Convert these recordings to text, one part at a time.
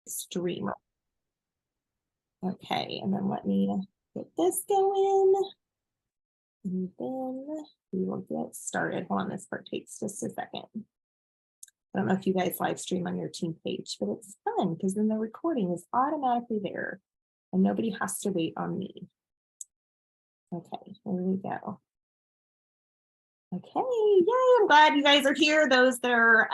stream. Okay, and then let me get this going. And then we will get started. Hold on, this part takes just a second. I don't know if you guys live stream on your team page, but it's fun because then the recording is automatically there and nobody has to wait on me. Okay, here we go. Okay, yay, I'm glad you guys are here. Those that are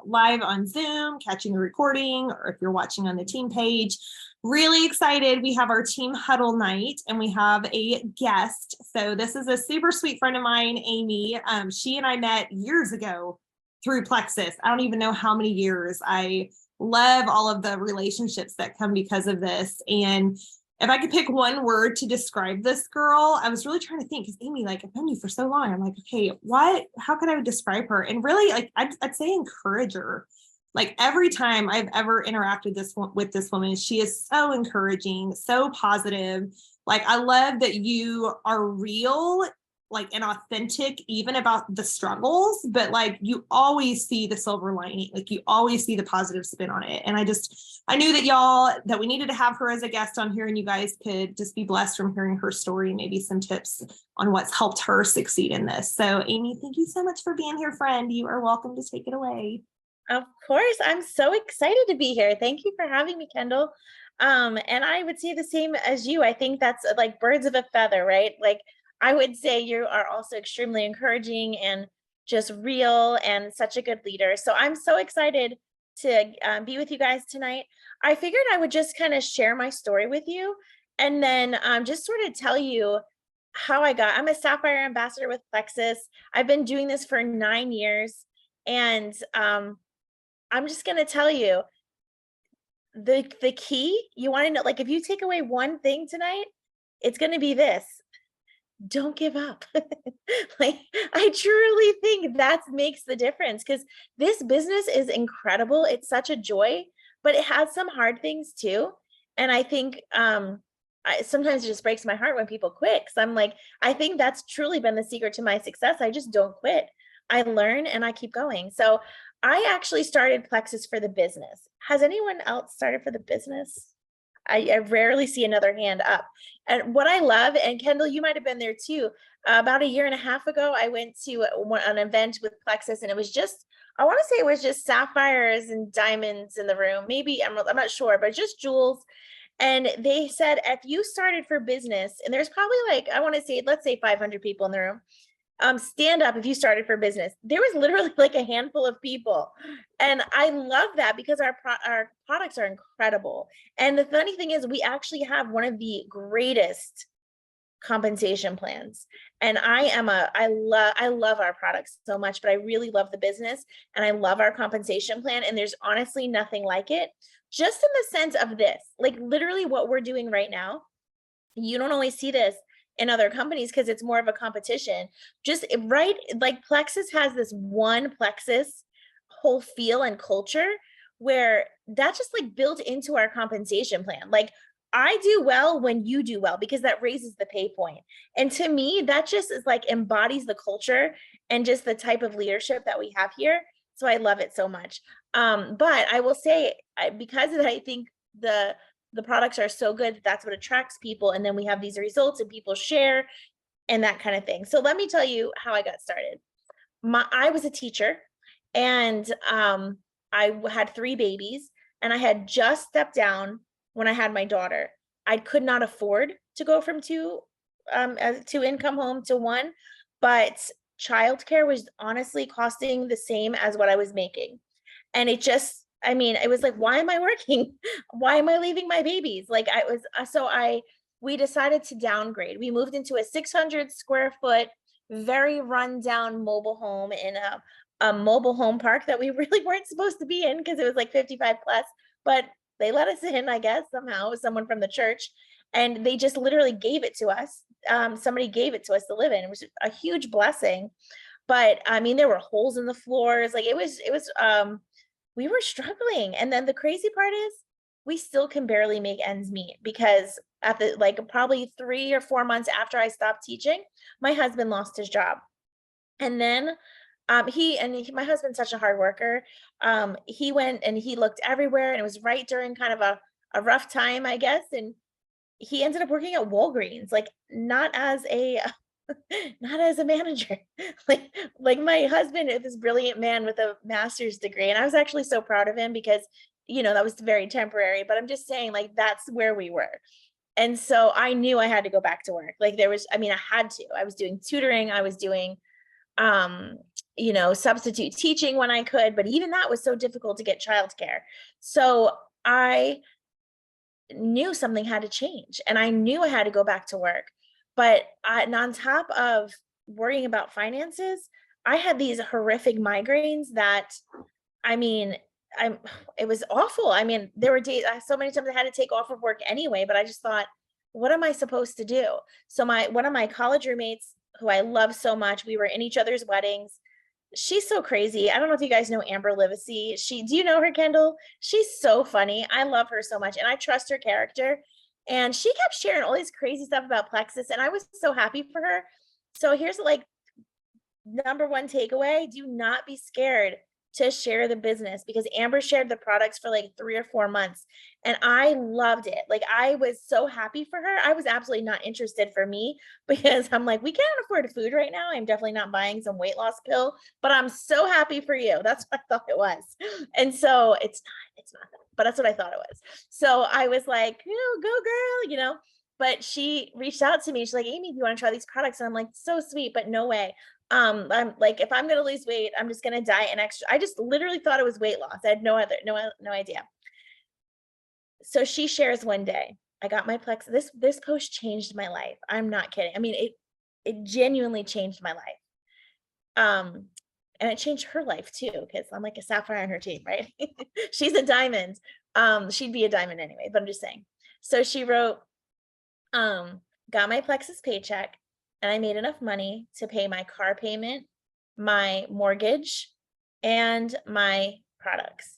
live on Zoom, catching the recording, or if you're watching on the team page, really excited. We have our team huddle night and we have a guest. So this is a super sweet friend of mine, Amy. She and I met years ago through Plexus. I don't even know how many years. I love all of the relationships that come because of this. And if I could pick one word to describe this girl, I was really trying to think, because Amy, like, I've known you for so long. I'm like, okay, how could I describe her? And really, like, I'd say encourager. Like every time I've ever interacted with this woman, she is so encouraging, so positive. Like, I love that you are real, like, and authentic, even about the struggles, but like you always see the silver lining, like you always see the positive spin on it. And I knew that we needed to have her as a guest on here, and you guys could just be blessed from hearing her story, maybe some tips on what's helped her succeed in this. So Amy, thank you so much for being here, friend. You are welcome to take it away. Of course, I'm so excited to be here. Thank you for having me, Kendall. And I would say the same as you. I think that's like birds of a feather, right? Like I would say you are also extremely encouraging and just real and such a good leader. So I'm so excited to be with you guys tonight. I figured I would just kind of share my story with you and then just sort of tell you how I'm a Sapphire ambassador with Plexus. I've been doing this for 9 years. And I'm just going to tell you the key, you want to know, like, if you take away one thing tonight, it's going to be this: don't give up. Like, I truly think that makes the difference, because this business is incredible. It's such a joy, but it has some hard things too. And I think sometimes it just breaks my heart when people quit, because I'm like, I think that's truly been the secret to my success. I just don't quit. I learn and I keep going. So I actually started Plexus for the business. Has anyone else started for the business? I rarely see another hand up. And what I love, and Kendall, you might have been there too, about a year and a half ago, I went to an event with Plexus, and it was just, I want to say it was just sapphires and diamonds in the room. Maybe, I'm not sure, but just jewels. And they said, if you started for business, and there's probably like, I want to say, let's say 500 people in the room, stand up if you started for business. There was literally like a handful of people. And I love that because our products are incredible. And the funny thing is, we actually have one of the greatest compensation plans. And I love our products so much, but I really love the business and I love our compensation plan. And there's honestly nothing like it, just in the sense of this, like literally what we're doing right now. You don't always see this in other companies because it's more of a competition. Just right, like Plexus has this one Plexus whole feel and culture where that's just like built into our compensation plan. Like, I do well when you do well because that raises the pay point. And to me, that just is like embodies the culture and just the type of leadership that we have here. So I love it so much. But I will say, because of that, I think the products are so good, that's what attracts people. And then we have these results and people share and that kind of thing. So let me tell you how I got started. I was a teacher, and I had 3 babies, and I had just stepped down when I had my daughter. I could not afford to go from 2 income home to 1, but childcare was honestly costing the same as what I was making. And it just, I mean, it was like, why am I working? Why am I leaving my babies? Like, we decided to downgrade. We moved into a 600 square foot, very rundown mobile home in a mobile home park that we really weren't supposed to be in because it was like 55 plus, but they let us in, I guess, somehow, someone from the church, and they just literally gave it to us. Somebody gave it to us to live in. It was a huge blessing. But I mean, there were holes in the floors. Like, it was, we were struggling. And then the crazy part is we still can barely make ends meet, because at the, like, probably 3 or 4 months after I stopped teaching, my husband lost his job. And then My husband's such a hard worker. He went and he looked everywhere, and it was right during kind of a rough time, I guess. And he ended up working at Walgreens, like not as a not as a manager. Like my husband is this brilliant man with a master's degree. And I was actually so proud of him because, that was very temporary. But I'm just saying, like, that's where we were. And so I knew I had to go back to work. Like I had to. I was doing tutoring, I was doing um, substitute teaching when I could, but even that was so difficult to get childcare. So I knew something had to change, and I knew I had to go back to work. But and on top of worrying about finances, I had these horrific migraines that, I mean, I'm it was awful. I mean, there were days, so many times I had to take off of work anyway, but I just thought, what am I supposed to do? So one of my college roommates, who I love so much, we were in each other's weddings. She's so crazy. I don't know if you guys know Amber Livesey. Do you know her, Kendall? She's so funny. I love her so much, and I trust her character. And she kept sharing all these crazy stuff about Plexus, and I was so happy for her. So here's like number one takeaway: do not be scared to share the business, because Amber shared the products for like 3 or 4 months, and I loved it. Like, I was so happy for her. I was absolutely not interested for me, because I'm like, we can't afford food right now. I'm definitely not buying some weight loss pill, but I'm so happy for you. That's what I thought it was. And so it's not that, but that's what I thought it was. So I was like, go girl. But she reached out to me. She's like, Amy, do you want to try these products? And I'm like, so sweet, but no way. I'm like, if I'm gonna lose weight, I'm just gonna diet an extra. I just literally thought it was weight loss. I had no idea. So she shares one day, I got my Plex. This post changed my life. I'm not kidding. I mean, it genuinely changed my life. And it changed her life too, because I'm like a sapphire on her team, right? She's a diamond. She'd be a diamond anyway, but I'm just saying. So she wrote, got my Plexus paycheck, and I made enough money to pay my car payment, my mortgage, and my products.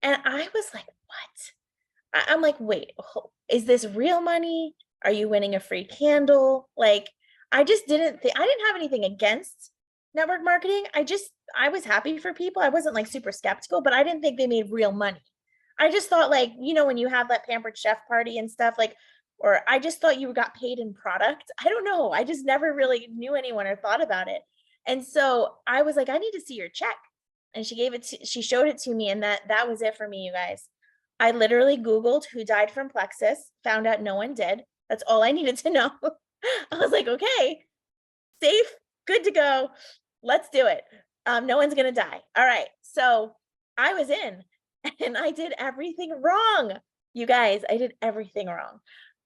And I was like, what? I'm like, wait, is this real money? Are you winning a free candle? Like, I just didn't think, I didn't have anything against network marketing. I was happy for people. I wasn't like super skeptical, but I didn't think they made real money. I just thought, like, when you have that pampered chef party and stuff, like, or I just thought you got paid in product. I don't know. I just never really knew anyone or thought about it. And so I was like, I need to see your check. And she showed it to me, and that was it for me, you guys. I literally Googled who died from Plexus, found out no one did. That's all I needed to know. I was like, okay, safe, good to go. Let's do it. No one's gonna die. All right. So I was in, and I did everything wrong. You guys, I did everything wrong.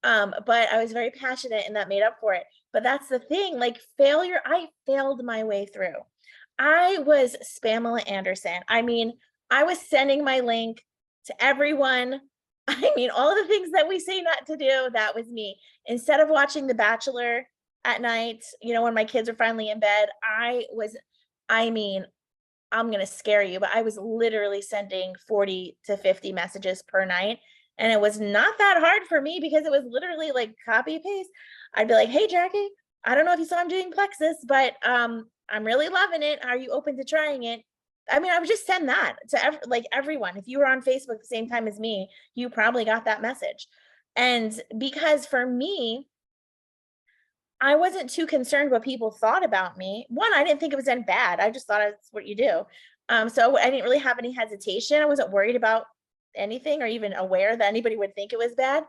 But I was very passionate, and that made up for it. But that's the thing, like, failure, I failed my way through. I was Spamela Anderson. I mean, I was sending my link to everyone. I mean, all of the things that we say not to do, that was me. Instead of watching The Bachelor at night, when my kids are finally in bed, I mean, I'm going to scare you, but I was literally sending 40 to 50 messages per night. And it was not that hard for me, because it was literally like copy paste. I'd be like, hey, Jackie, I don't know if you saw I'm doing Plexus, but I'm really loving it. Are you open to trying it? I mean, I would just send that to everyone. If you were on Facebook at the same time as me, you probably got that message. And because for me, I wasn't too concerned what people thought about me. One, I didn't think it was any bad. I just thought it's what you do. So I didn't really have any hesitation. I wasn't worried about anything, or even aware that anybody would think it was bad.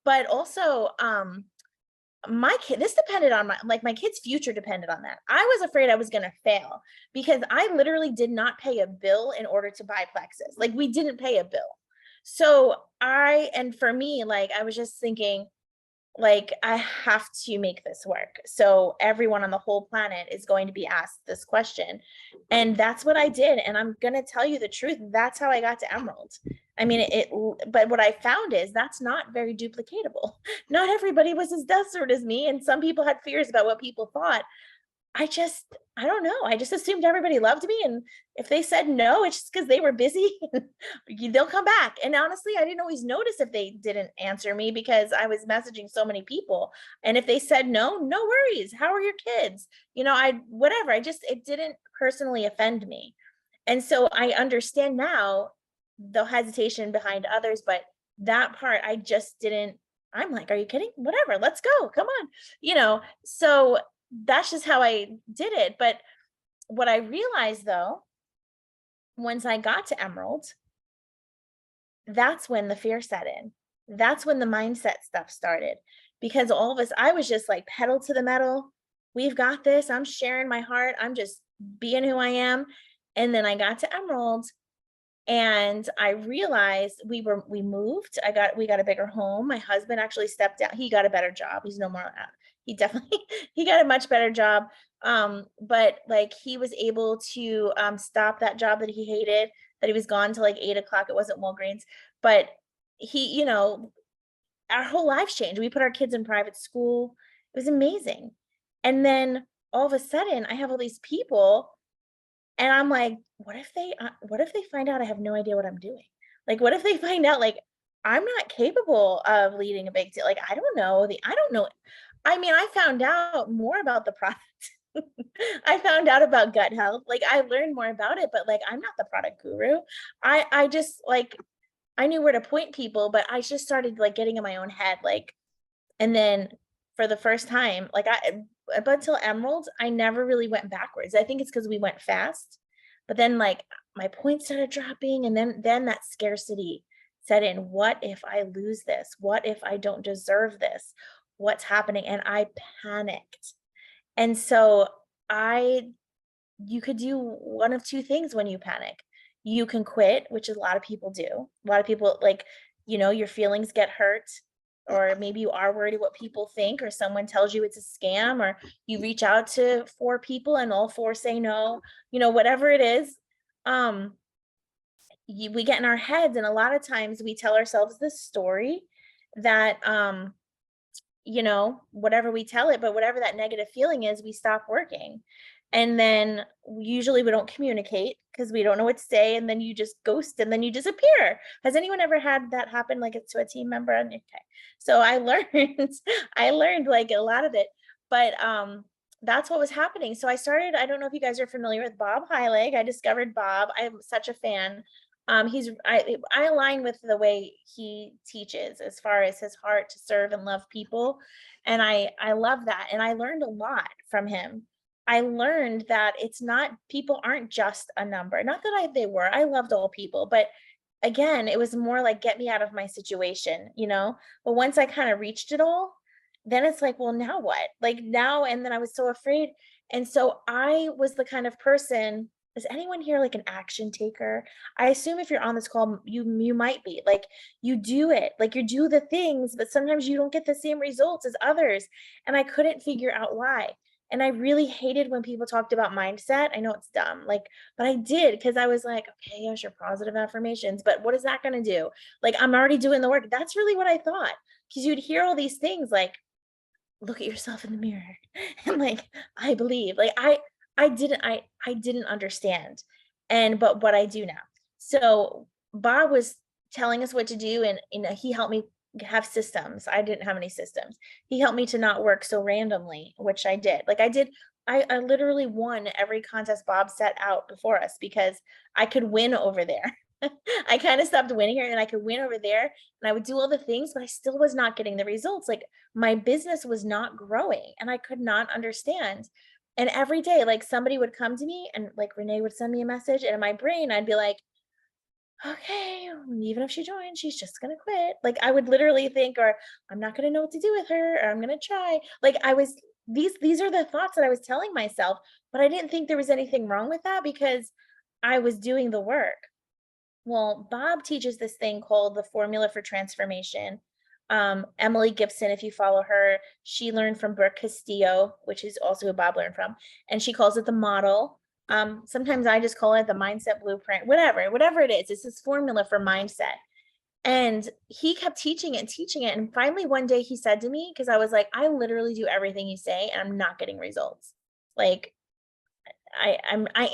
But also, this depended on my kid's future depended on that. I was afraid I was going to fail, because I literally did not pay a bill in order to buy Plexus. Like, we didn't pay a bill. So and for me, like, I was just thinking, like, I have to make this work. So everyone on the whole planet is going to be asked this question. And that's what I did. And I'm going to tell you the truth. That's how I got to Emerald. I mean, but what I found is that's not very duplicatable. Not everybody was as desperate as me. And some people had fears about what people thought. I just I don't know. I just assumed everybody loved me. And if they said no, it's just because they were busy. They'll come back. And honestly, I didn't always notice if they didn't answer me because I was messaging so many people. And if they said no, no worries. How are your kids? Whatever. It didn't personally offend me. And so I understand now the hesitation behind others, but that part I just didn't. I'm like, are you kidding? Whatever, let's go. Come on. So that's just how I did it. But what I realized though, once I got to Emerald, that's when the fear set in. That's when the mindset stuff started. Because all of us, I was just like pedal to the metal. We've got this. I'm sharing my heart. I'm just being who I am. And then I got to Emerald and I realized we moved. We got a bigger home. My husband actually stepped down. He got a better job. He's no more he definitely he got a much better job. But like he was able to stop that job that he hated, that he was gone till like 8 o'clock. It wasn't Walgreens, but he, our whole lives changed. We put our kids in private school. It was amazing. And then all of a sudden I have all these people and I'm like, what if they find out I have no idea what I'm doing? Like, what if they find out like I'm not capable of leading a big team? Like, I don't know. I mean, I found out more about the product. I found out about gut health. Like I learned more about it, but like I'm not the product guru. I just like I knew where to point people, but I just started like getting in my own head. Like, and then for the first time, like up until Emerald, I never really went backwards. I think it's because we went fast, but then like my points started dropping, and then that scarcity set in. What if I lose this? What if I don't deserve this? What's happening? And I panicked. And so I you could do one of two things when you panic. You can quit, which a lot of people do. A lot of people like, your feelings get hurt, or maybe you are worried what people think, or someone tells you it's a scam, or you reach out to 4 people and all 4 say no, whatever it is. We get in our heads, and a lot of times we tell ourselves this story that whatever we tell it, but whatever that negative feeling is, we stop working. And then usually we don't communicate because we don't know what to say. And then you just ghost and then you disappear. Has anyone ever had that happen like to a team member? Okay. So I learned, I learned like a lot of it, but that's what was happening. So I don't know if you guys are familiar with Bob Heilig. I discovered Bob. I'm such a fan. I align with the way he teaches as far as his heart to serve and love people. And I love that. And I learned a lot from him. I learned that people aren't just a number. Not that they were. I loved all people, but again, it was more like get me out of my situation, But once I kind of reached it all, then it's like, well, now what? Like now, and then I was so afraid. And so I was the kind of person. Is anyone here like an action taker? I assume if you're on this call, you might be like, you do it, like you do the things, but sometimes you don't get the same results as others. And I couldn't figure out why. And I really hated when people talked about mindset. I know it's dumb, like, but I did because I was like, okay, yes, your positive affirmations, but what is that going to do? Like, I'm already doing the work. That's really what I thought. Because you'd hear all these things like, look at yourself in the mirror, and like, I believe. Like, I didn't understand, but what I do now. So Bob was telling us what to do, and he helped me have systems. I didn't have any systems. He helped me to not work so randomly, which I did. Like I literally won every contest Bob set out before us because I could win over there. I kind of stopped winning here, and I could win over there, and I would do all the things, but I still was not getting the results. Like my business was not growing, and I could not understand. And every day, like somebody would come to me, and like Renee would send me a message, and in my brain, I'd be like, okay, even if she joins, she's just gonna quit. Like I would literally think, or I'm not gonna know what to do with her, or I'm gonna try. Like these are the thoughts that I was telling myself, but I didn't think there was anything wrong with that because I was doing the work. Well, Bob teaches this thing called the formula for transformation. Emily Gibson, if you follow her, she learned from Brooke Castillo, which is also who Bob learned from, and she calls it the model. Sometimes I just call it the mindset blueprint, whatever it is. It's this formula for mindset. And he kept teaching it and teaching it. And finally, one day he said to me, because I was like, I literally do everything you say, and I'm not getting results. Like, I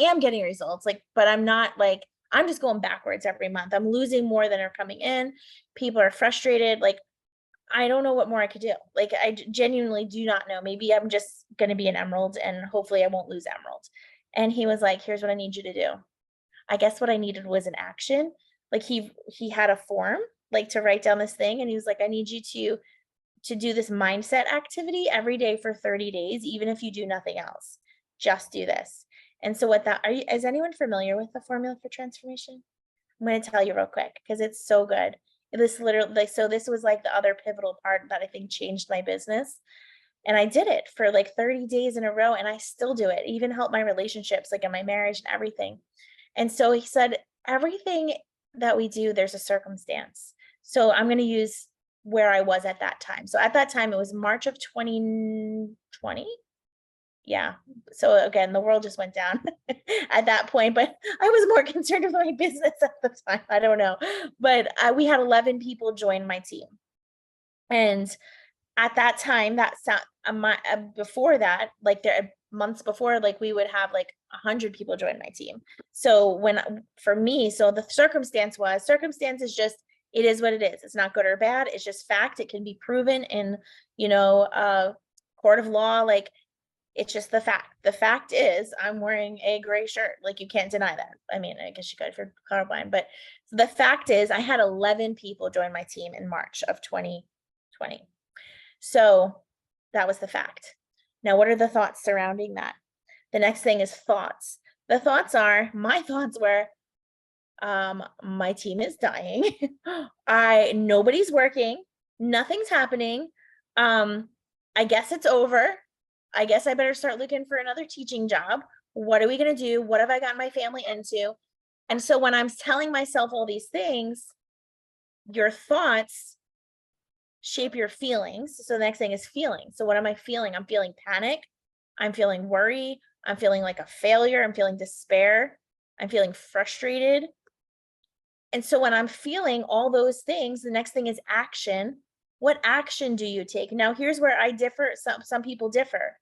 am getting results, like, but I'm not like, I'm just going backwards every month. I'm losing more than are coming in. People are frustrated. Like, I don't know what more I could do. Like, I genuinely do not know. Maybe I'm just going to be an emerald and hopefully I won't lose emerald. And he was like, here's what I need you to do. I guess what I needed was an action. Like, he had a form, like, to write down this thing, and he was like, I need you to do this mindset activity every day for 30 days, even if you do nothing else. Just do this. And so what that is anyone familiar with the formula for transformation? I'm going to tell you real quick because it's so good. This literally, like, so this was like the other pivotal part that I think changed my business. And I did it for like 30 days in a row, and I still do it, even help my relationships, like in my marriage and everything. And so he said, everything that we do, there's a circumstance. So I'm going to use where I was at that time. So at that time, it was March of 2020. Yeah. So again, the world just went down at that point, but I was more concerned with my business at the time. I don't know. But we had 11 people join my team. And at that time, before that, like there months before, like we would have like 100 people join my team. So for me, so the circumstance is just, it is what it is. It's not good or bad. It's just fact. It can be proven in, court of law. Like, it's just the fact. The fact is I'm wearing a gray shirt. Like, you can't deny that. I mean, I guess you could if you're colorblind, but the fact is I had 11 people join my team in March of 2020. So that was the fact. Now, what are the thoughts surrounding that? The next thing is thoughts. The thoughts are, my thoughts were, my team is dying. Nobody's working. Nothing's happening. I guess it's over. I guess I better start looking for another teaching job. What are we going to do? What have I gotten my family into? And so when I'm telling myself all these things, your thoughts shape your feelings. So the next thing is feeling. So what am I feeling? I'm feeling panic. I'm feeling worry. I'm feeling like a failure. I'm feeling despair. I'm feeling frustrated. And so when I'm feeling all those things, the next thing is action. What action do you take? Now, here's where I differ. Some people differ.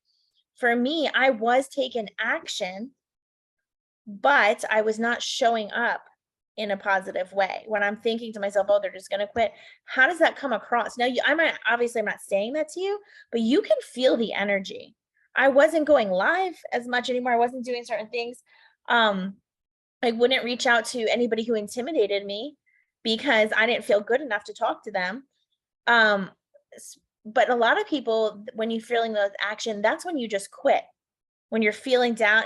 For me, I was taking action, but I was not showing up in a positive way. When I'm thinking to myself, oh, they're just going to quit. How does that come across? Now, I'm not saying that to you, but you can feel the energy. I wasn't going live as much anymore. I wasn't doing certain things. I wouldn't reach out to anybody who intimidated me because I didn't feel good enough to talk to them. But a lot of people, when you're feeling those action, that's when you just quit. When you're feeling down,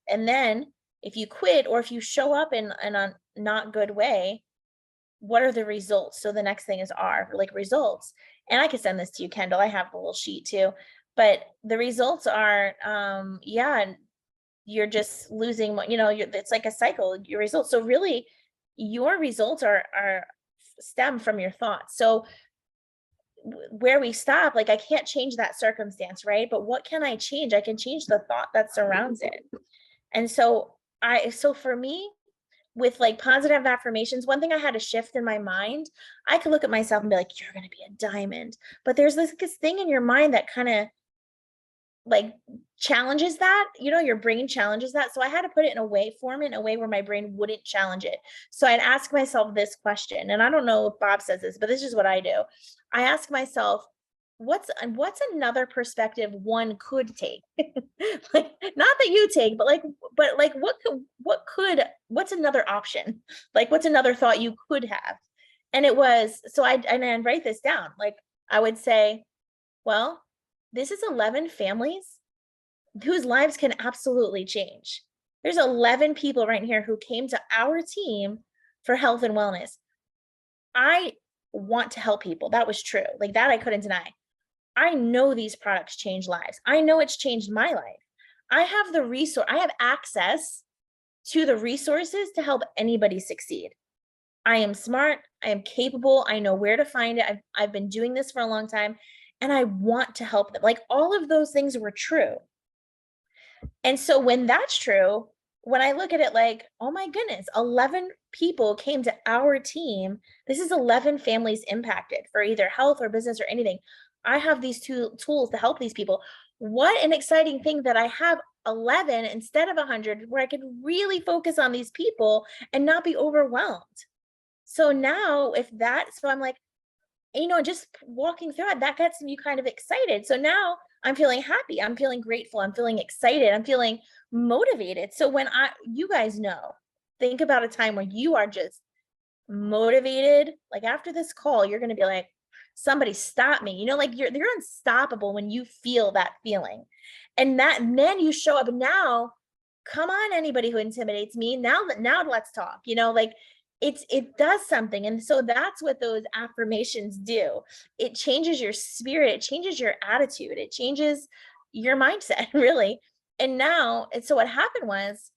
and then if you quit or if you show up in a not good way, what are the results? So the next thing is results. And I can send this to you, Kendall. I have a little sheet too, but the results are, you're just losing, it's like a cycle, your results. So really your results are stem from your thoughts. So where we stop, like, I can't change that circumstance, right? But what can I change? I can change the thought that surrounds it. And so for me, with like positive affirmations, one thing I had to shift in my mind, I could look at myself and be like, you're going to be a diamond. But there's this thing in your mind that kind of like challenges that, your brain challenges that. So I had to put it in a way where my brain wouldn't challenge it. So I'd ask myself this question, and I don't know if Bob says this, but this is what I do. I ask myself, what's another perspective one could take? Like, not that you take, but what's another option? Like, what's another thought you could have? And it was, so I'd write this down. Like, I would say, well, this is 11 families whose lives can absolutely change. There's 11 people right here who came to our team for health and wellness. I want to help people. That was true. Like, that I couldn't deny. I know these products change lives. I know it's changed my life. I have access to the resources to help anybody succeed. I am smart. I am capable. I know where to find it. I've been doing this for a long time, and I want to help them. Like, all of those things were true. And so when that's true, when I look at it like, oh my goodness, 11 people came to our team. This is 11 families impacted for either health or business or anything. I have these two tools to help these people. What an exciting thing that I have 11 instead of 100, where I could really focus on these people and not be overwhelmed. So now so I'm like, just walking through it, that gets me kind of excited. So now I'm feeling happy. I'm feeling grateful. I'm feeling excited. I'm feeling motivated. So you guys know, think about a time where you are just motivated. Like after this call, you're going to be like, somebody stop me. Like you're unstoppable when you feel that feeling. And then you show up. Now, come on, anybody who intimidates me. Now let's talk. Like it does something. And so that's what those affirmations do. It changes your spirit, it changes your attitude, it changes your mindset, really. And so what happened was,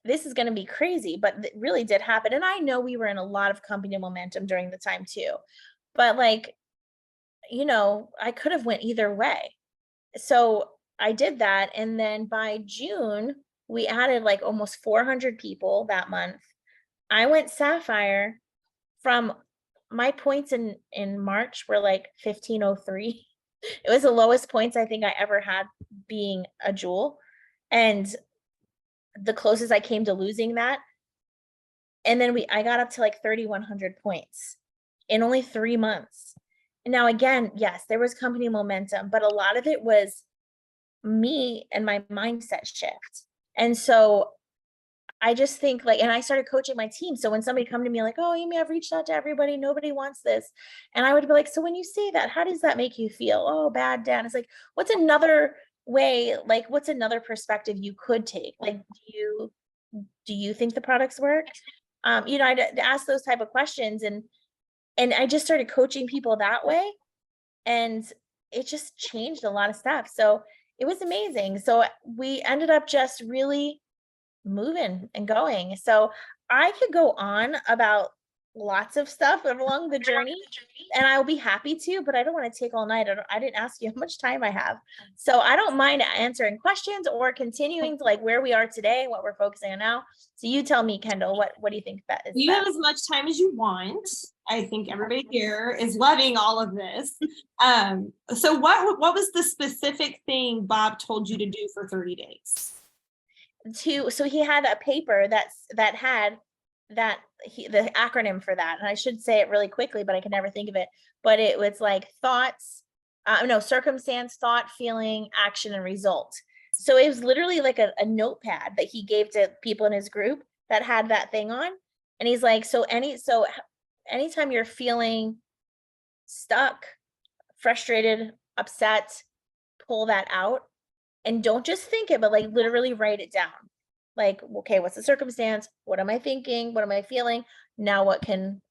this is going to be crazy, but it really did happen. And I know we were in a lot of company momentum during the time too, but like, I could have went either way. So I did that. And then by June, we added like almost 400 people that month. I went Sapphire. From my points in March were like 1503. It was the lowest points I think I ever had being a jewel. And the closest I came to losing that. And then I got up to like 3,100 points in only 3 months. And now again, yes, there was company momentum, but a lot of it was me and my mindset shift. And so I just think and I started coaching my team. So when somebody come to me like, oh, Amy, I've reached out to everybody, nobody wants this. And I would be like, so when you say that, how does that make you feel? Oh, bad, Dad. It's like, what's another way? Like, what's another perspective you could take? Like, do you think the products work? I'd ask those type of questions, and I just started coaching people that way. And it just changed a lot of stuff. So it was amazing. So we ended up just really moving and going. So I could go on about lots of stuff along the journey, and I'll be happy to, but I don't want to take all night. I didn't ask you how much time I have. So I don't mind answering questions or continuing to like where we are today, what we're focusing on now. So you tell me, Kendall, what do you think that is? You have as much time as you want. I think everybody here is loving all of this. So what was the specific thing Bob told you to do for 30 days? So he had a paper that had the acronym for that, and I should say it really quickly, but I can never think of it. But it was like circumstance, thought, feeling, action, and result. So it was literally like a notepad that he gave to people in his group that had that thing on. And he's like, so anytime you're feeling stuck, frustrated, upset, pull that out. And don't just think it, but like literally write it down. Like, okay, what's the circumstance? What am I thinking? What am I feeling? Now what can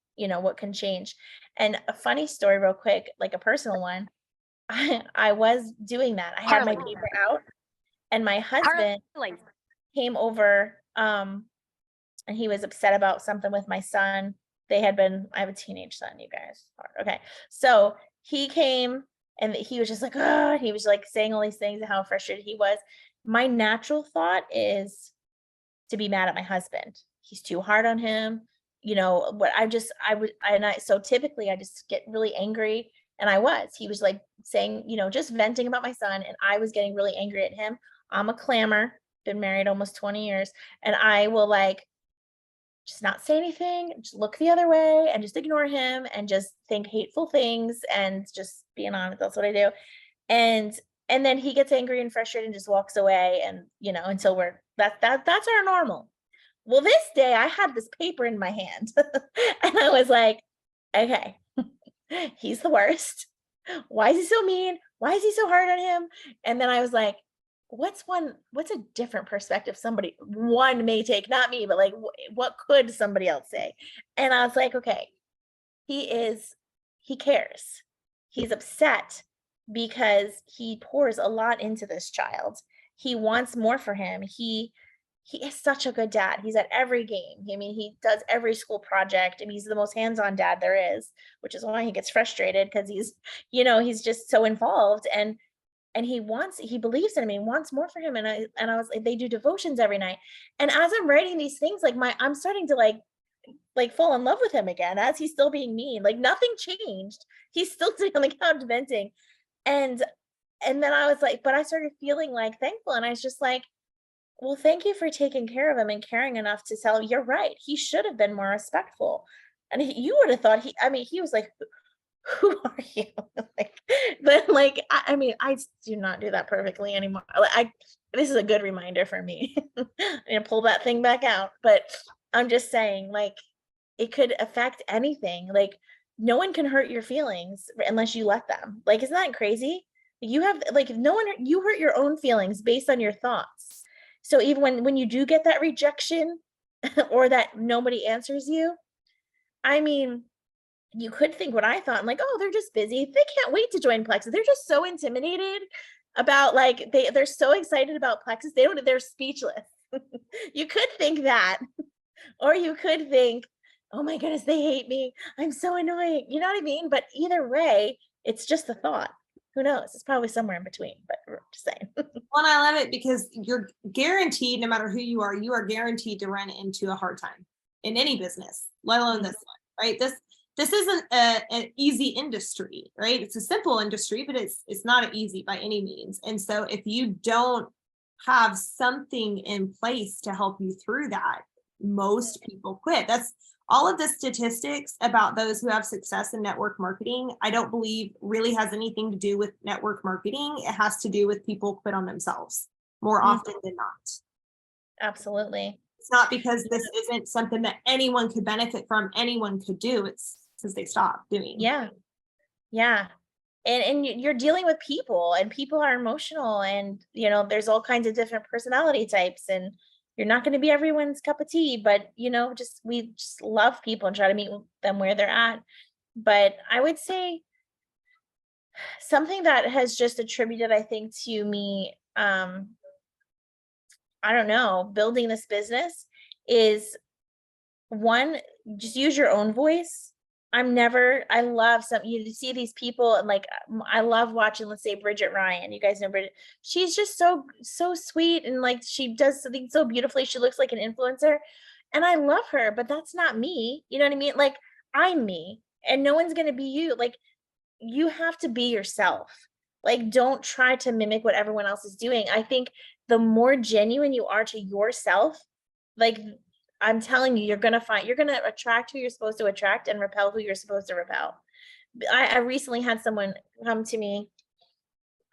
change? And a funny story real quick, like a personal one. I was doing that. I had my paper out, and my husband came over, and he was upset about something with my son. I have a teenage son, you guys. Okay. So he came, and he was just like, oh, he was like saying all these things and how frustrated he was. My natural thought is to be mad at my husband. He's too hard on him. So typically I just get really angry. And he was like saying, just venting about my son. And I was getting really angry at him. I'm a clamor, been married almost 20 years. And I will like just not say anything, just look the other way and just ignore him and just think hateful things and just being honest. That's what I do. And then he gets angry and frustrated and just walks away. And, until that's our normal. Well, this day I had this paper in my hand and I was like, okay, he's the worst. Why is he so mean? Why is he so hard on him? And then I was like, what's a different perspective one may take, not me, but like, what could somebody else say? And I was like, okay, he cares. He's upset because he pours a lot into this child. He wants more for him. He is such a good dad. He's at every game. I mean, he does every school project. I mean, he's the most hands-on dad there is, which is why he gets frustrated, because he's just so involved. And he believes in him. He wants more for him. And I was like, they do devotions every night. And as I'm writing these things, like I'm starting to like fall in love with him again, as he's still being mean. Like nothing changed. He's still sitting on the couch venting. And then I was like, but I started feeling like thankful. And I was just like, Well, thank you for taking care of him and caring enough to tell him, you're right. He should have been more respectful. And you would have thought I mean, he was like, who are you? Like, but like, I mean, I do not do that perfectly anymore. This is a good reminder for me. And pull that thing back out. But I'm just saying, like, it could affect anything. Like, no one can hurt your feelings unless you let them. Like, isn't that crazy? You have like no one, you hurt your own feelings based on your thoughts. So even when you do get that rejection or that nobody answers you, I mean, you could think what I thought. I'm like, oh, they're just busy. They can't wait to join Plexus. They're just so intimidated about like they're so excited about Plexus. They're speechless. You could think that, or you could think, oh my goodness, they hate me. I'm so annoying. You know what I mean? But either way, it's just a thought. Who knows? It's probably somewhere in between, but we're just saying. Well, and I love it because you're guaranteed, no matter who you are guaranteed to run into a hard time in any business, let alone this one, right? This isn't an easy industry, right? It's a simple industry, but it's not easy by any means. And so if you don't have something in place to help you through that, most people quit. That's all of the statistics about those who have success in network marketing. I don't believe really has anything to do with network marketing. It has to do with people quit on themselves more often than not. Absolutely. It's not because this isn't something that anyone could benefit from, anyone could do. It's because they stop doing. Yeah. Yeah. And you're dealing with people, and people are emotional, and there's all kinds of different personality types, and you're not going to be everyone's cup of tea, but we just love people and try to meet them where they're at. But I would say something that has just attributed, I think, to me, I don't know, building this business is, one, just use your own voice. I love you see these people, and like, I love watching, let's say, Bridget Ryan. You guys know Bridget. She's just so sweet, and like, she does something so beautifully. She looks like an influencer, and I love her, but that's not me. You know what I mean? Like, I'm me, and no one's going to be you. Like, you have to be yourself. Like, don't try to mimic what everyone else is doing. I think the more genuine you are to yourself, like, I'm telling you, you're gonna attract who you're supposed to attract and repel who you're supposed to repel. I recently had someone come to me,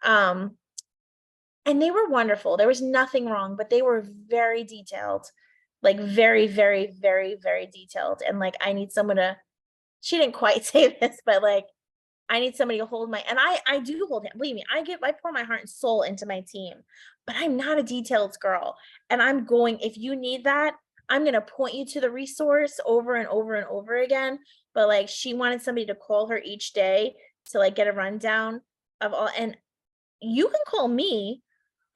and they were wonderful. There was nothing wrong, but they were very detailed, like very, very, very, very detailed. And like, I need someone to, she didn't quite say this, but like, I need somebody to hold and I do hold him. Believe me, I pour my heart and soul into my team, but I'm not a details girl. And if you need that, I'm going to point you to the resource over and over and over again. But like, she wanted somebody to call her each day to like get a rundown of all, and you can call me.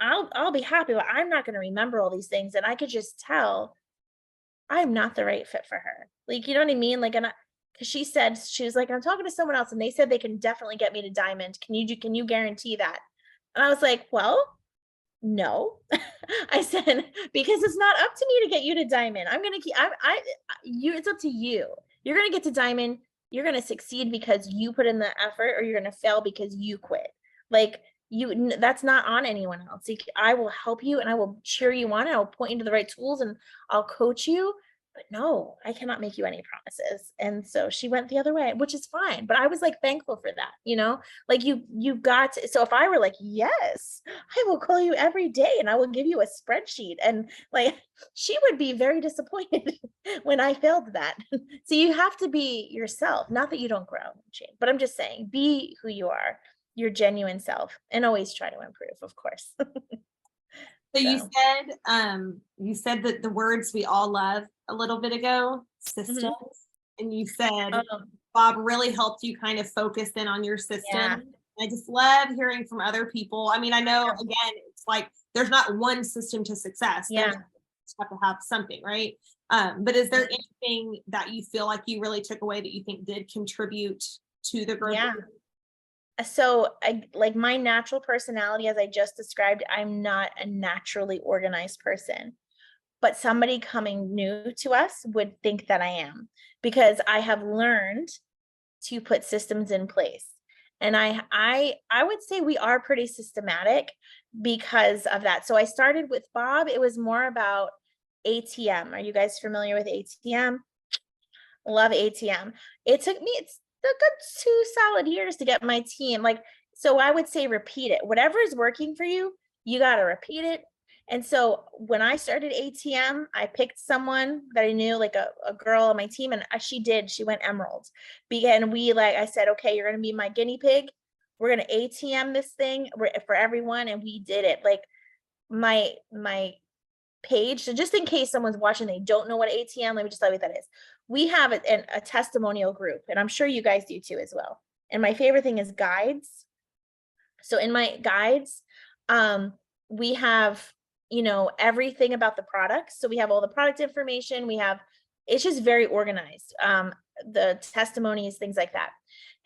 I'll be happy, but I'm not going to remember all these things. And I could just tell I'm not the right fit for her. Like, you know what I mean? Like, because she was like, I'm talking to someone else and they said they can definitely get me to diamond. Can you guarantee that? And I was like, well, no. I said, because it's not up to me to get you to diamond. I'm gonna keep it's up to you. You're gonna get to diamond. You're gonna succeed because you put in the effort, or you're gonna fail because you quit. Like, that's not on anyone else. I will help you, and I will cheer you on, and I will point you to the right tools, and I'll coach you. But no, I cannot make you any promises. And so she went the other way, which is fine. But I was like thankful for that, like, you got to, so if I were like, yes, I will call you every day and I will give you a spreadsheet, and like, she would be very disappointed when I failed that. So you have to be yourself. Not that you don't grow, but I'm just saying, be who you are, your genuine self, and always try to improve, of course. So you said that the words we all love a little bit ago, systems, and you said Bob really helped you kind of focus in on your system. Yeah. I just love hearing from other people. I mean, I know, again, it's like there's not one system to success. Yeah. You have to have something, right? But is there anything that you feel like you really took away that you think did contribute to the growth? Yeah. So like, my natural personality, as I just described, I'm not a naturally organized person, but somebody coming new to us would think that I am, because I have learned to put systems in place. And I would say we are pretty systematic because of that. So I started with Bob. It was more about ATM. Are you guys familiar with ATM? Love ATM. It took me, it's a good 2 solid years to get my team. Like, so I would say repeat it. Whatever is working for you, you got to repeat it. And so when I started ATM, I picked someone that I knew, like a girl on my team, and she went Emerald. And I said, okay, you're going to be my guinea pig. We're going to ATM this thing for everyone. And we did it. Like my page. So just in case someone's watching, they don't know what ATM, let me just tell you what that is. We have a testimonial group, and I'm sure you guys do too as well. And my favorite thing is guides. So in my guides, we have, everything about the products. So we have all the product information. It's just very organized. The testimonies, things like that.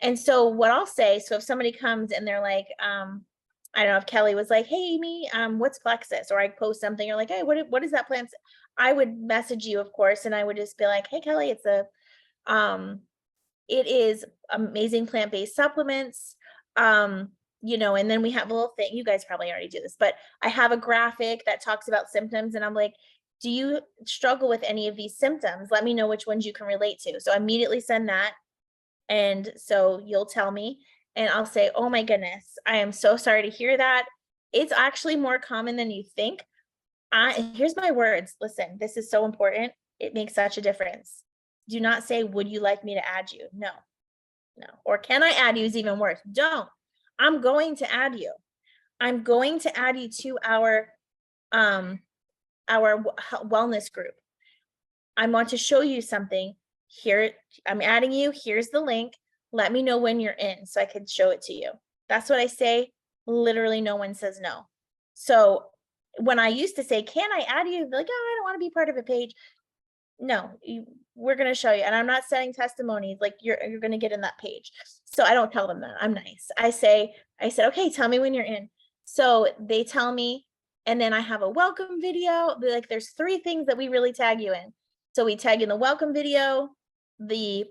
And so what I'll say, so if somebody comes and they're like, I don't know if Kelly was like, hey, Amy, what's Plexus? Or I post something, you're like, hey, what is that plant? I would message you, of course, and I would just be like, hey, Kelly, it is amazing plant-based supplements. And then we have a little thing, you guys probably already do this, but I have a graphic that talks about symptoms, and I'm like, do you struggle with any of these symptoms? Let me know which ones you can relate to. So I immediately send that. And so you'll tell me, and I'll say, oh my goodness, I am so sorry to hear that. It's actually more common than you think. Here's my words. Listen, this is so important. It makes such a difference. Do not say, would you like me to add you? No. Or can I add you is even worse. Don't. I'm going to add you. I'm going to add you to our wellness group. I want to show you something. Here, I'm adding you. Here's the link. Let me know when you're in so I can show it to you. That's what I say. Literally no one says no. So when I used to say, can I add you? Like, oh, I don't want to be part of a page. No, we're going to show you. And I'm not setting testimonies. Like you're going to get in that page. So I don't tell them that. I'm nice. I said, okay, tell me when you're in. So they tell me, and then I have a welcome video. Like there's 3 things that we really tag you in. So we tag in the welcome video, the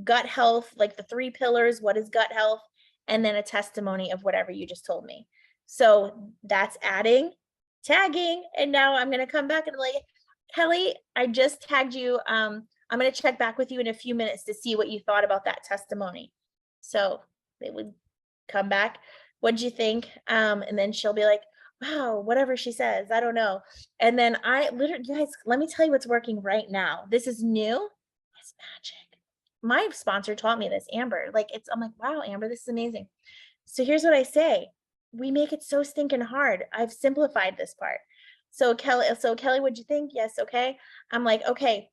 gut health, like the 3 pillars, what is gut health, and then a testimony of whatever you just told me. So that's adding, tagging, and now I'm going to come back and like, Kelly, I just tagged you. I'm going to check back with you in a few minutes to see what you thought about that testimony. So they would come back. What'd you think? And then she'll be like, wow, whatever she says, I don't know. And then I literally, guys, let me tell you what's working right now. This is new. It's magic. My sponsor taught me this, Amber. I'm like, wow, Amber, this is amazing. So here's what I say. We make it so stinking hard. I've simplified this part. So Kelly, what'd you think? Yes, okay. I'm like, okay,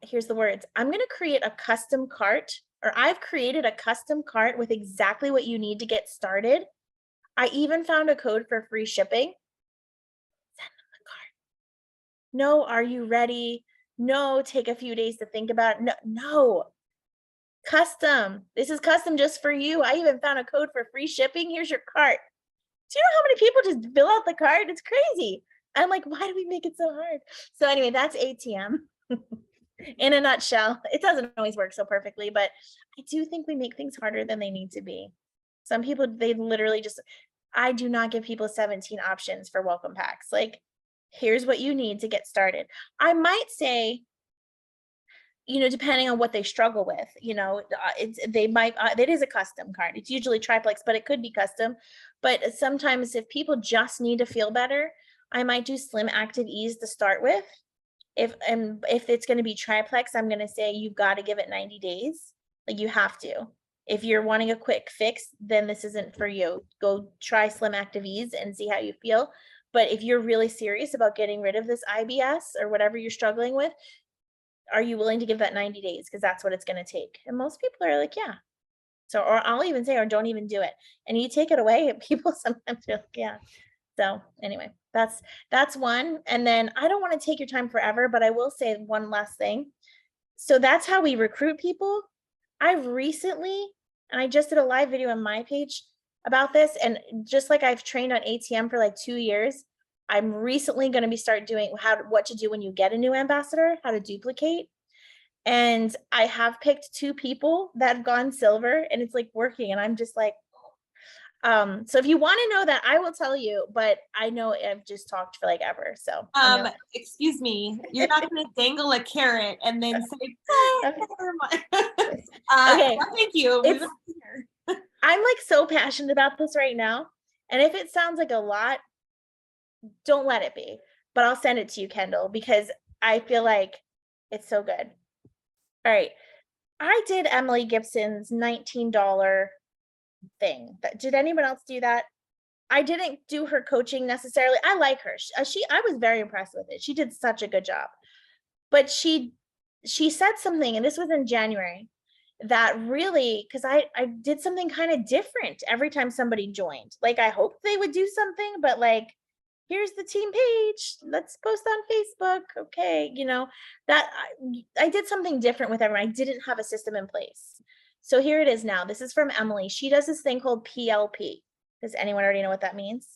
here's the words. I'm going to create a custom cart, or I've created a custom cart with exactly what you need to get started. I even found a code for free shipping. Send them the cart. No, are you ready? No, take a few days to think about it. No. Custom. This is custom just for you. I even found a code for free shipping. Here's your cart. Do you know how many people just fill out the cart? It's crazy. I'm like, why do we make it so hard? So anyway, that's ATM in a nutshell. It doesn't always work so perfectly, but I do think we make things harder than they need to be. Some people, they literally I do not give people 17 options for welcome packs. Like, here's what you need to get started. I might say, depending on what they struggle with, it is a custom card. It's usually triplex, but it could be custom. But sometimes if people just need to feel better, I might do Slim Active Ease to start with. If it's going to be triplex, I'm going to say you've got to give it 90 days. Like you have to. If you're wanting a quick fix, then this isn't for you. Go try Slim Active Ease and see how you feel. But if you're really serious about getting rid of this IBS or whatever you're struggling with, are you willing to give that 90 days? Because that's what it's going to take. And most people are like, yeah. So, or I'll even say, or don't even do it. And you take it away, and people sometimes are like, yeah. So anyway, that's one. And then I don't want to take your time forever, but I will say one last thing. So that's how we recruit people. I've recently, and I just did a live video on my page about this. And just like I've trained on ATM for like 2 years, I'm recently going to start doing what to do when you get a new ambassador, how to duplicate. And I have picked 2 people that have gone silver, and it's like working, and I'm just like, so if you want to know that, I will tell you, but I know I've just talked for like ever. So Excuse me, you're not going to dangle a carrot and then say, oh, okay. never mind. Okay. Well, thank you. I'm like so passionate about this right now. And if it sounds like a lot, don't let it be. But I'll send it to you, Kendall, because I feel like it's so good. All right. I did Emily Gibson's $19 thing. Did anyone else do that? I didn't do her coaching necessarily. I like her. I was very impressed with it. She did such a good job. But she said something, and this was in January, that really, because I did something kind of different every time somebody joined. Like, I hoped they would do something, but like, here's the team page, let's post on Facebook. Okay, that I did something different with everyone. I didn't have a system in place. So here it is now. This is from Emily. She does this thing called PLP. Does anyone already know what that means?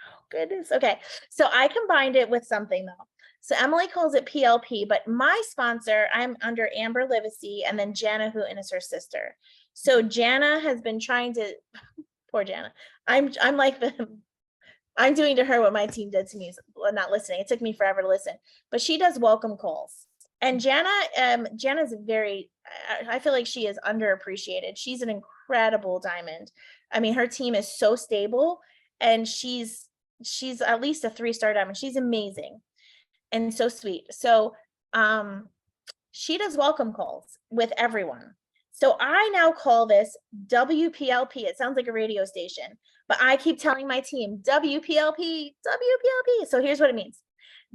Oh, goodness. Okay. So I combined it with something though. So Emily calls it PLP, but my sponsor, I'm under Amber Livesey, and then Jana Hooten is her sister. So Jana has been trying to, poor Jana. I'm like I'm doing to her what my team did to me, not listening. It took me forever to listen, but she does welcome calls. And Jana's very, I feel like she is underappreciated. She's an incredible diamond. I mean, her team is so stable, and she's at least a 3-star diamond. She's amazing and so sweet. So she does welcome calls with everyone. So I now call this WPLP. It sounds like a radio station, but I keep telling my team WPLP, WPLP. So here's what it means.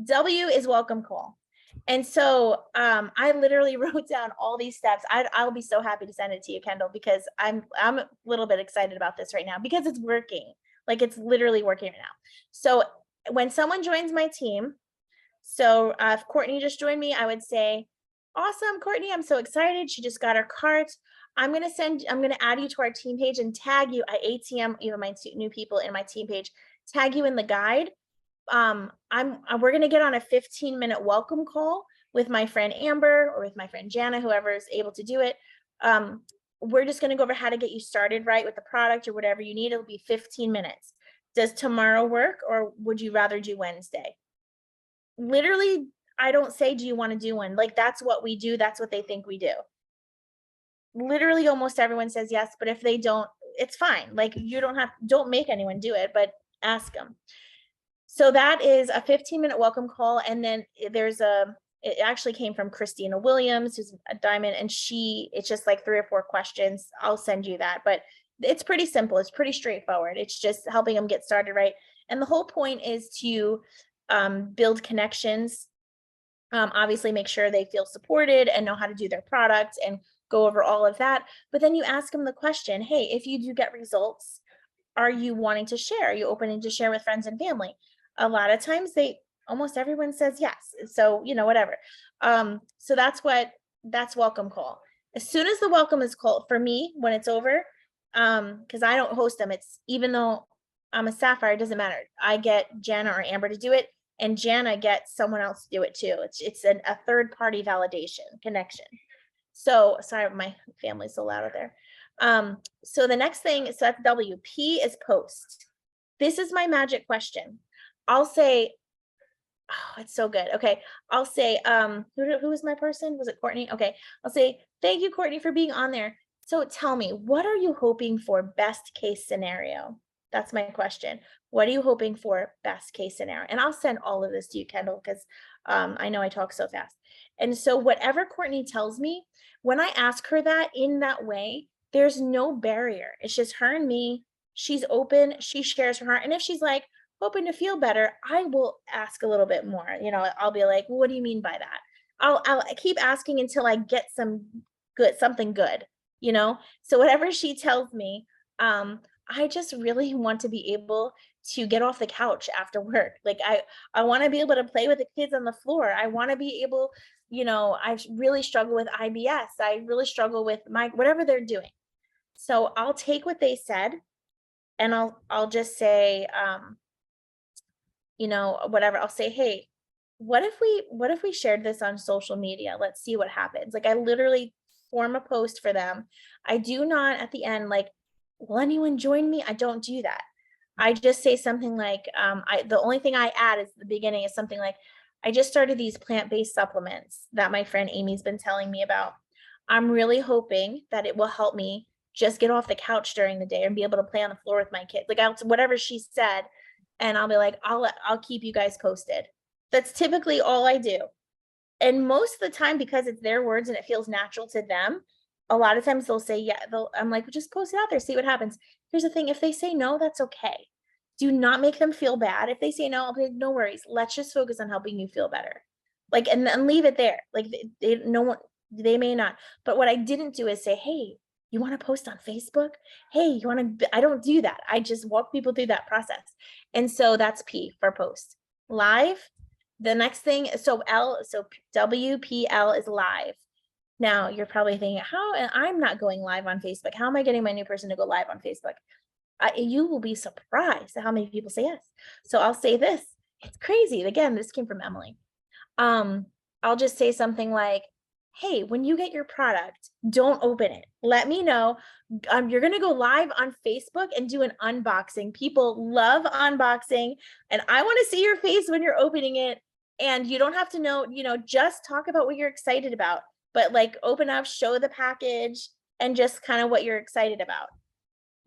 W is welcome call. And so I literally wrote down all these steps. I'll be so happy to send it to you, Kendall, because I'm a little bit excited about this right now because it's working. Like, it's literally working right now. So when someone joins my team, so if Courtney just joined me, I would say, awesome, Courtney, I'm so excited. She just got her cart. I'm going to add you to our team page and tag you. I ATM, my new people in my team page, tag you in the guide. We're going to get on a 15-minute welcome call with my friend Amber or with my friend Jana, whoever is able to do it. We're just going to go over how to get you started right with the product or whatever you need. It'll be 15 minutes. Does tomorrow work, or would you rather do Wednesday? Literally, I don't say, do you want to do one? Like, that's what we do. That's what they think we do. Literally, almost everyone says yes, but if they don't, it's fine. Like, don't make anyone do it, but ask them. So that is a 15-minute welcome call. And then it actually came from Christina Williams, who's a diamond, and it's just like 3 or 4 questions. I'll send you that, but it's pretty simple. It's pretty straightforward. It's just helping them get started right. And the whole point is to build connections, obviously make sure they feel supported and know how to do their product and go over all of that. But then you ask them the question, hey, if you do get results, are you wanting to share? Are you open to share with friends and family? A lot of times almost everyone says yes. So, whatever. So that's welcome call. As soon as the welcome is called, for me, when it's over, because I don't host them, it's, even though I'm a Sapphire, it doesn't matter. I get Jana or Amber to do it, and Jana gets someone else to do it too. It's a third party validation connection. So sorry, my family's so loud out there. So the next thing, so that's WP is post. This is my magic question. I'll say, oh, it's so good. Okay. I'll say, who was my person? Was it Courtney? Okay. I'll say, thank you, Courtney, for being on there. So tell me, what are you hoping for best case scenario? That's my question. What are you hoping for best case scenario? And I'll send all of this to you, Kendall, because I know I talk so fast. And so whatever Courtney tells me, when I ask her that in that way, there's no barrier. It's just her and me. She's open. She shares her heart. And if she's like, hoping to feel better, I will ask a little bit more. I'll be like, well, what do you mean by that? I'll keep asking until I get something good, So whatever she tells me, I just really want to be able to get off the couch after work. Like, I want to be able to play with the kids on the floor. I want to be able, I really struggle with IBS. I really struggle with whatever they're doing. So I'll take what they said, and I'll just say, whatever. I'll say, hey, what if we shared this on social media? Let's see what happens. Like I literally form a post for them. I do not at the end like, will anyone join me? I don't do that. I just say something like, the only thing I add is the beginning is something like, I just started these plant-based supplements that my friend Amy's been telling me about. I'm really hoping that it will help me just get off the couch during the day and be able to play on the floor with my kids. Like whatever she said, and I'll be like, I'll keep you guys posted. That's typically all I do. And most of the time, because it's their words and it feels natural to them, a lot of times they'll say, yeah, I'm like, just post it out there, see what happens. Here's the thing, if they say no, that's okay. Do not make them feel bad. If they say no, I'll be like, no worries. Let's just focus on helping you feel better. Like, and then leave it there. Like they no one, they may not. But what I didn't do is say, hey, you want to post on Facebook? Hey, you want to, I don't do that. I just walk people through that process. And so that's P for post. Live. The next thing, so WPL is live. Now you're probably thinking, how, and I'm not going live on Facebook. How am I getting my new person to go live on Facebook? You will be surprised at how many people say yes. So I'll say this, it's crazy. Again, this came from Emily. I'll just say something like, hey, when you get your product, don't open it. Let me know. You're going to go live on Facebook and do an unboxing. People love unboxing, and I want to see your face when you're opening it. And you don't have to know, just talk about what you're excited about, but like open up, show the package, and just kind of what you're excited about.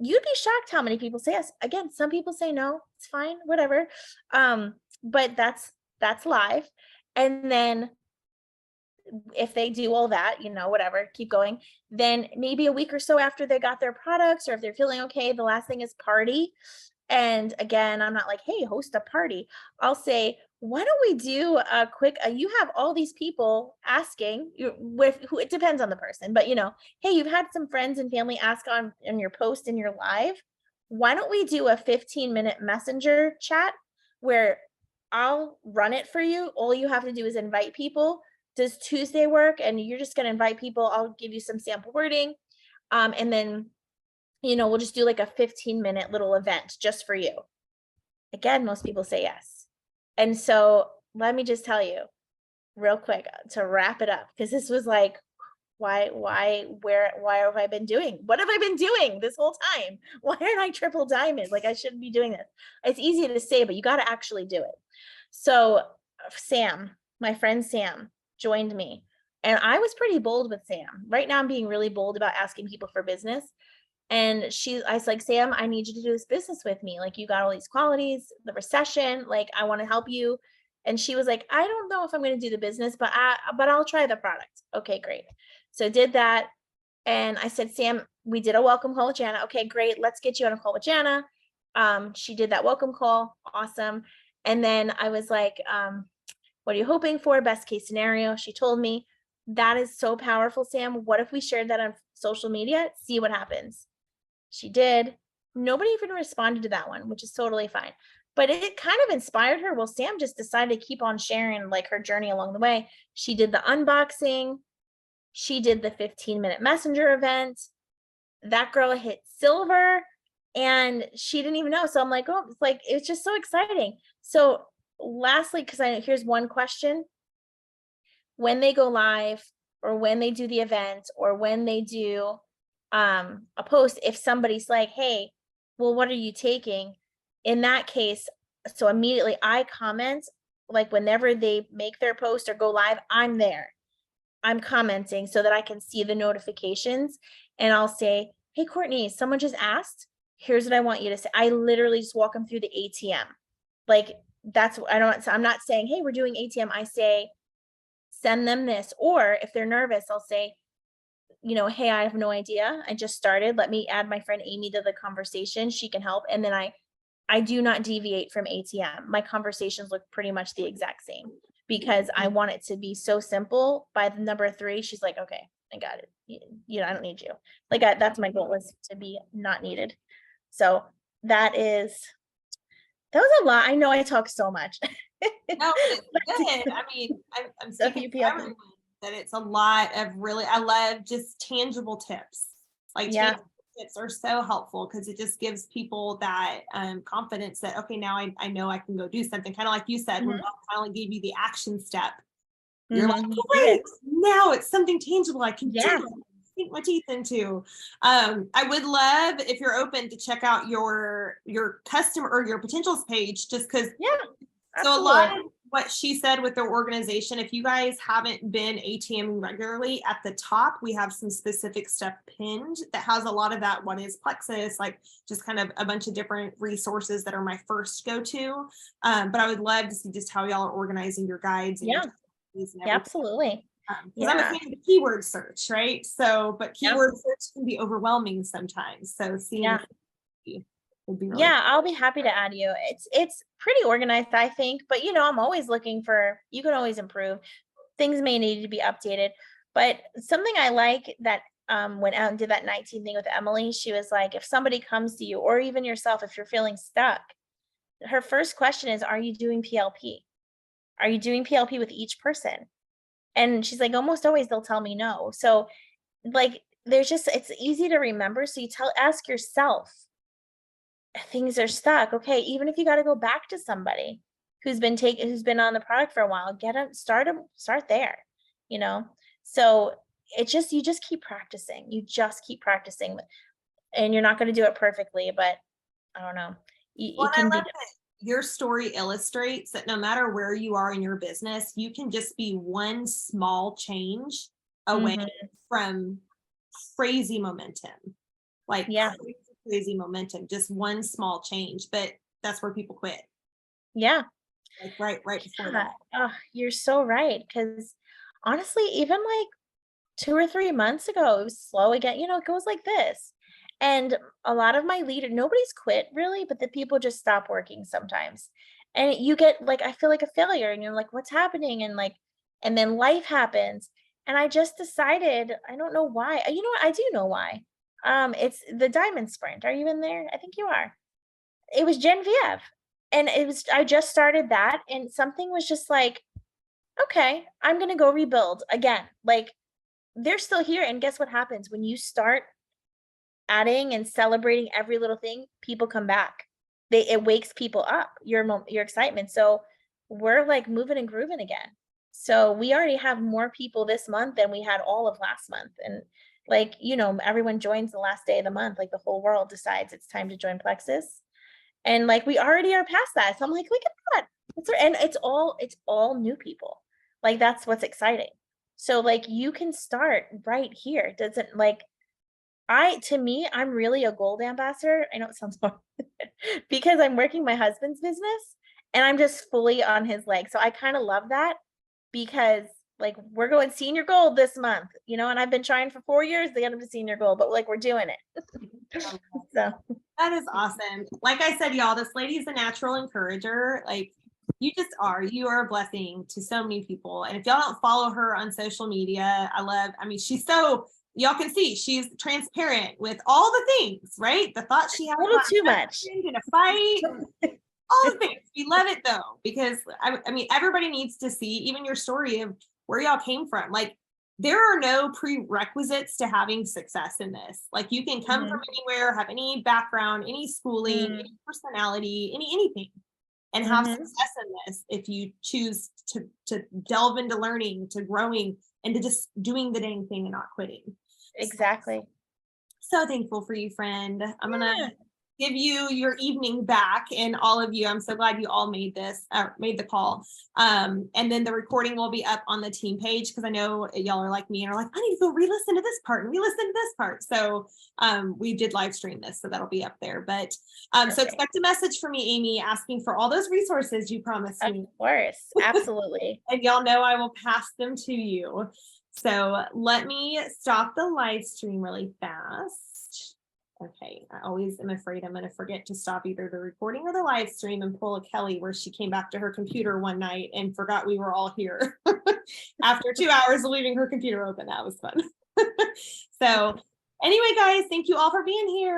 You'd be shocked how many people say yes. Again, some people say no, it's fine, whatever. But that's live. And then if they do all that, whatever, keep going. Then maybe a week or so after they got their products, or if they're feeling okay, the last thing is party. And again, I'm not like, hey, host a party. I'll say, why don't we do a quick, you have all these people asking who it depends on the person, but hey, you've had some friends and family ask on your post in your live. Why don't we do a 15-minute messenger chat where I'll run it for you. All you have to do is invite people. Does Tuesday work? And you're just going to invite people. I'll give you some sample wording. And then, we'll just do like a 15-minute little event just for you. Again, most people say yes. And so let me just tell you real quick to wrap it up, because this was like, why have I been doing? What have I been doing this whole time? Why aren't I triple diamond? Like I shouldn't be doing this. It's easy to say, but you got to actually do it. So Sam, my friend Sam, joined me, and I was pretty bold with Sam. Right now I'm being really bold about asking people for business. And I was like, Sam, I need you to do this business with me. Like, you got all these qualities, the recession, like I want to help you. And she was like, I don't know if I'm going to do the business, but I'll try the product. Okay, great. So did that. And I said, Sam, we did a welcome call with Jana. Okay, great. Let's get you on a call with Jana. She did that welcome call. Awesome. And then I was like, what are you hoping for? Best case scenario. She told me. That is so powerful, Sam. What if we shared that on social media? See what happens. She did. Nobody even responded to that one, which is totally fine. But it kind of inspired her. Well, Sam just decided to keep on sharing like her journey along the way. She did the unboxing. She did the 15-minute messenger event. That girl hit silver and she didn't even know. So I'm like, oh, it's just so exciting. So lastly, because here's one question. When they go live, or when they do the event, or when they do a post, if somebody's like, hey, well, what are you taking? In that case, so immediately I comment, like whenever they make their post or go live, I'm there. I'm commenting so that I can see the notifications, and I'll say, hey, Courtney, someone just asked, here's what I want you to say. I literally just walk them through the ATM. Like I'm not saying, hey, we're doing ATM. I say, send them this. Or if they're nervous, I'll say, hey, I have no idea. I just started. Let me add my friend Amy to the conversation. She can help. And then I do not deviate from ATM. My conversations look pretty much the exact same, because I want it to be so simple. By the number 3, she's like, okay, I got it. I don't need you. Like that's my goal, is to be not needed. So that was a lot. I know I talk so much. No, it's good. I mean, I'm speaking for everyone that it's a lot of really, I love just tangible tips. Like tangible tips are so helpful because it just gives people that confidence that, okay, now I know I can go do something. Kind of like you said, when Mhm. God finally gave you the action step, you're like, You great, did. now it's something tangible I can Yeah. do, sink my teeth into. I would love if you're open to check out your customer or your potentials page, just because Yeah, so a lot absolutely. of what she said with their organization, if you guys haven't been ATMing regularly, at the top, we have some specific stuff pinned that has a lot of that. What is Plexus? Like just kind of a bunch of different resources that are my first go-to. But I would love to see just how y'all are organizing your guides and your Yeah, techniques and yeah, everything. absolutely. Because I'm a Yeah, fan of the keyword search, right? So, but yeah, keyword search can be overwhelming sometimes. So seeing yeah. would be really Yeah, I'll be happy to add you. It's pretty organized, I think, but I'm always looking for you can always improve. Things may need to be updated, but something I like that when Ellen did that 19 thing with Emily, she was like, if somebody comes to you or even yourself, if you're feeling stuck, her first question is, are you doing PLP? Are you doing PLP with each person? And she's like, almost always they'll tell me no. So like there's just it's easy to remember. So you ask yourself, things are stuck. Okay, even if you got to go back to somebody who's been on the product for a while, start there, you know. So you just keep practicing. You just keep practicing, and you're not going to do it perfectly, but I don't know. Well, You I can be. love that your story illustrates that no matter where you are in your business, you can just be one small change away Mhm. from crazy momentum, like Yeah, crazy momentum, just one small change. But that's where people quit, yeah, like right before yeah. that. Oh, you're so right. Because honestly, even like 2 or 3 months ago, it was slow again. It goes like this. And a lot of my nobody's quit really, but the people just stop working sometimes. And you get like, I feel like a failure, and you're like, what's happening? And then life happens. And I just decided, I don't know why. You know what? I do know why. It's the Diamond Sprint. Are you in there? I think you are. It was Genevieve. And I just started that, and something was just like, okay, I'm gonna go rebuild again. Like, they're still here, and guess what happens when you start adding and celebrating every little thing? People come back. It wakes people up, your excitement. So we're like moving and grooving again. So we already have more people this month than we had all of last month. And like, everyone joins the last day of the month, like the whole world decides it's time to join Plexus. And like we already are past that. So I'm like, look at that. And it's all new people. Like that's what's exciting. So like you can start right here. It doesn't like to me, I'm really a gold ambassador. I know it sounds hard because I'm working my husband's business and I'm just fully on his leg. So I kind of love that because like we're going senior gold this month, and I've been trying for 4 years to get him to senior gold, but like we're doing it. So That is awesome. Like I said, y'all, this lady is a natural encourager. Like you just are. You are a blessing to so many people. And if y'all don't follow her on social media, I mean, y'all can see she's transparent with all the things, right? The thoughts she has a little about too her much. husband in a fight, all the things. We love it though, because I mean, everybody needs to see even your story of where y'all came from. Like there are no prerequisites to having success in this. Like you can come from Mhm. anywhere, have any background, any schooling, Mm, any personality, anything, and have mhm. success in this if you choose to delve into learning, to growing, and to just doing the dang thing and not quitting. Exactly. So thankful for you, friend. I'm gonna Yeah. give you your evening back, and all of you. I'm so glad you all made the call. And then the recording will be up on the team page because I know y'all are like me and are like, I need to go re-listen to this part and re-listen to this part. So we did live stream this, so that'll be up there. But so Perfect. expect a message from me, Amy, asking for all those resources you promised Of me, course. Absolutely. and y'all know I will pass them to you. So let me stop the live stream really fast. Okay, I always am afraid I'm going to forget to stop either the recording or the live stream and pull a Kelly where she came back to her computer one night and forgot we were all here after 2 hours of leaving her computer open. That was fun. So anyway, guys, thank you all for being here.